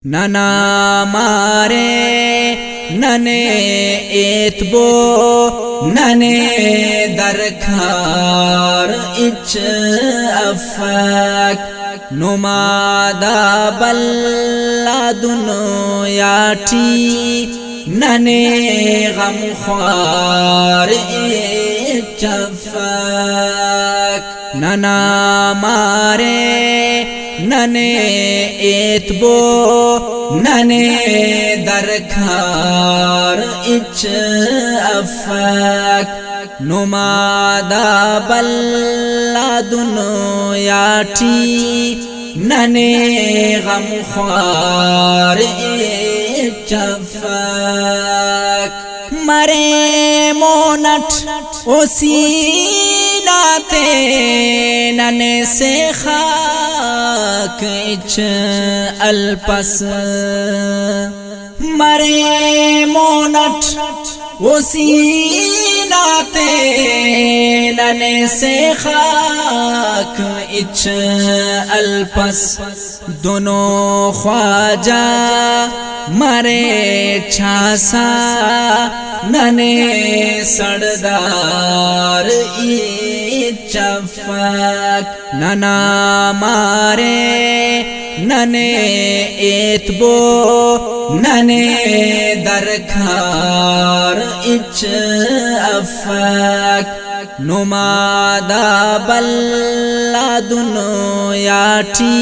नना मारे नने एतबो नने दरखार इच अफक नुमादा बल्ला दुनो याटी नने गमख्वार इच अफक नना मारे नने एतबो नने दरखार इच अफक नुमादा बल्ला दुनो याटी नने गमख्वार इच अफक मरे मोनट ओसीनाते नने से खाक इच अल्पस मरे मोनट ओसीनाते नने से खाक इच अल्पस दोनों ख्वाजा मरे छासा नने सरदार इच अफक नना मारे नने एतबो नने दरखार इच अफक नुमादा बल्ला दुनो याटी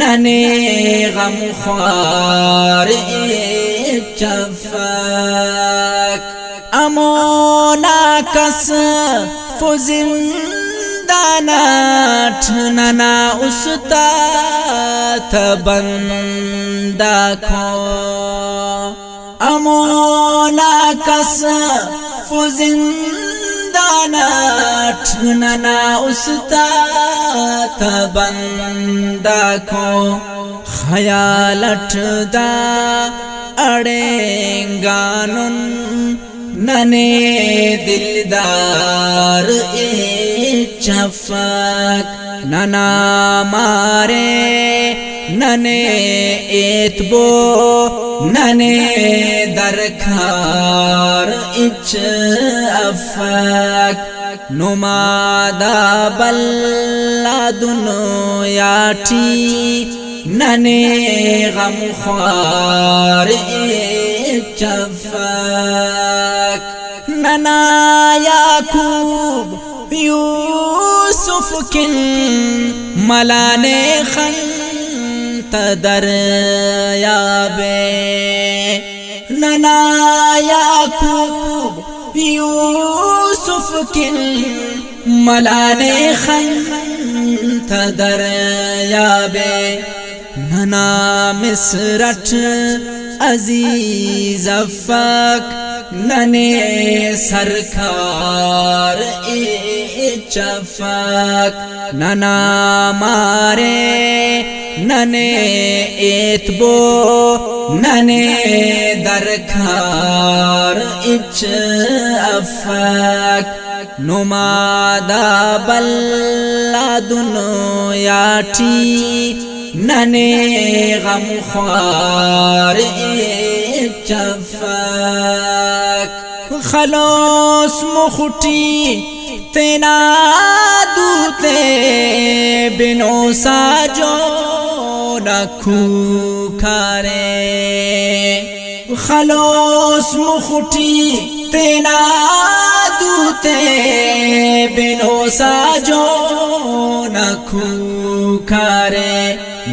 नने गमख्वार इच अफक अमोना कस फुजिंदानाठ नना उस्ताद बंदा खो अमोना कस फुजिंदानाठ नना उस्ताद बंदा खो ख्यालट दा अड़ेंगानुन नने दिलदार इच अफक नना मारे नने एतबो नने दरखार इच अफक नुमादा बल्ला दुनो याटी नने गमख्वार इच अफक नना याकूब यूसुफ किन मलाने खन दरियाबे नना याकूब यूसुफ किन मलाने खन दरियाबे नना मिस्रट अजीज अफक नने सरकार इच अफक नना मारे नने एतबो नने दरखार इच अफक नुमादा बल्ला दुनो याटी नने गमख्वार इच अफक खलोस मुखटी तेना दूते बिनो साजो रखू खारे खलोस मुखटी तेना दूते बिनो साजो रखू खारे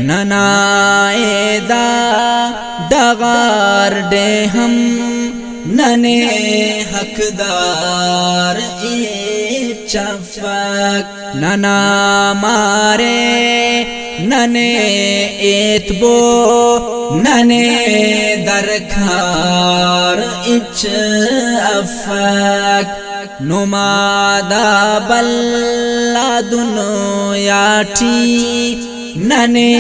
ननाएदा डगार डे हम नने हकदार इच अफक नना मारे नने एतबो नने दरखार इच अफक नुमादा बल्ला दुनो याटी नने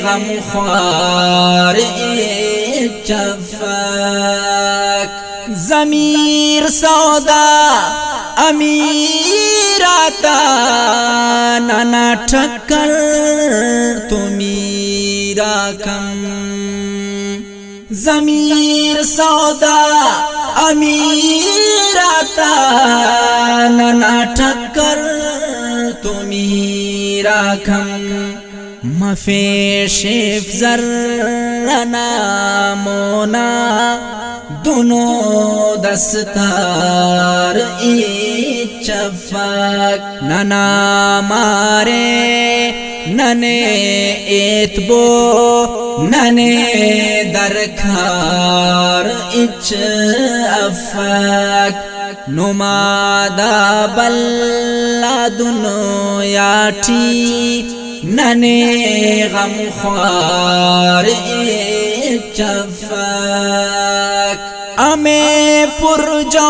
गमख्वार इच अफक ज़मीर सौदा अमीराता नना ठक्कर तुमीर राकम ज़मीर सौदा अमीर आता नना ठक्कर तुमी राकम मफेशिफ ज़र्रना मोना दोनों दस्तार इचफक नना मारे नने एतबो नने दरखार इच अफक नुमादा बल्ला दुनो याटी नने गमख्वार इच अफक अमे पुरजो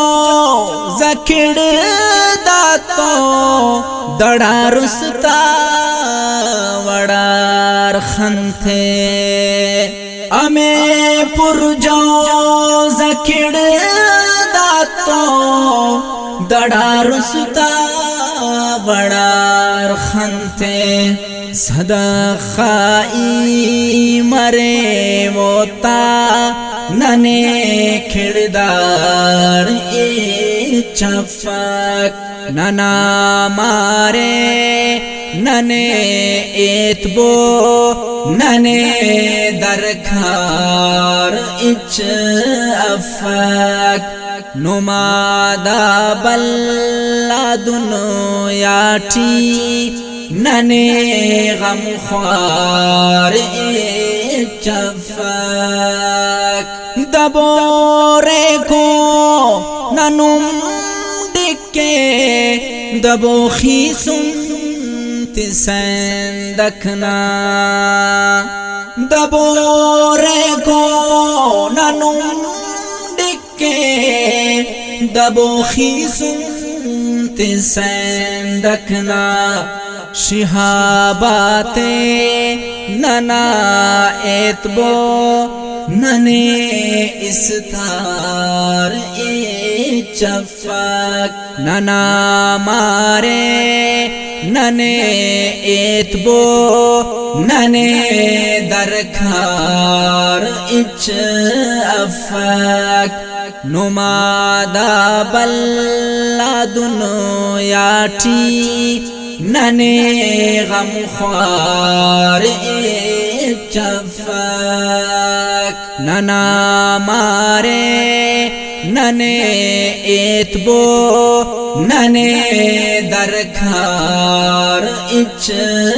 जकिड़ दातो दड़ा रुस्ता वड़ार खंथे अमे पुरजो जकिड़ दातो दड़ा रुस्ता वड़ार खंथे सदा खाई मरे वोता नने खिड़दार चफक नना मारे नने एतबो नने दरखार इच अफक नुमादा बल्ला दुनो याटी नने गमख्वार इच अफक दबोरे को ननुम डिके दबो खीसुम तिसंदखना दबोरे को ननुम डिके दबो खीसुम तिसंदखना शिहाबाते नना एतबो नने इस्तार चफक नना मारे नने एतबो नने दरखार इच अफक नुमादा बल्ला दुनो याटी नने गमख्वार इच अफक नना मारे नने एतबो नने दरखार इच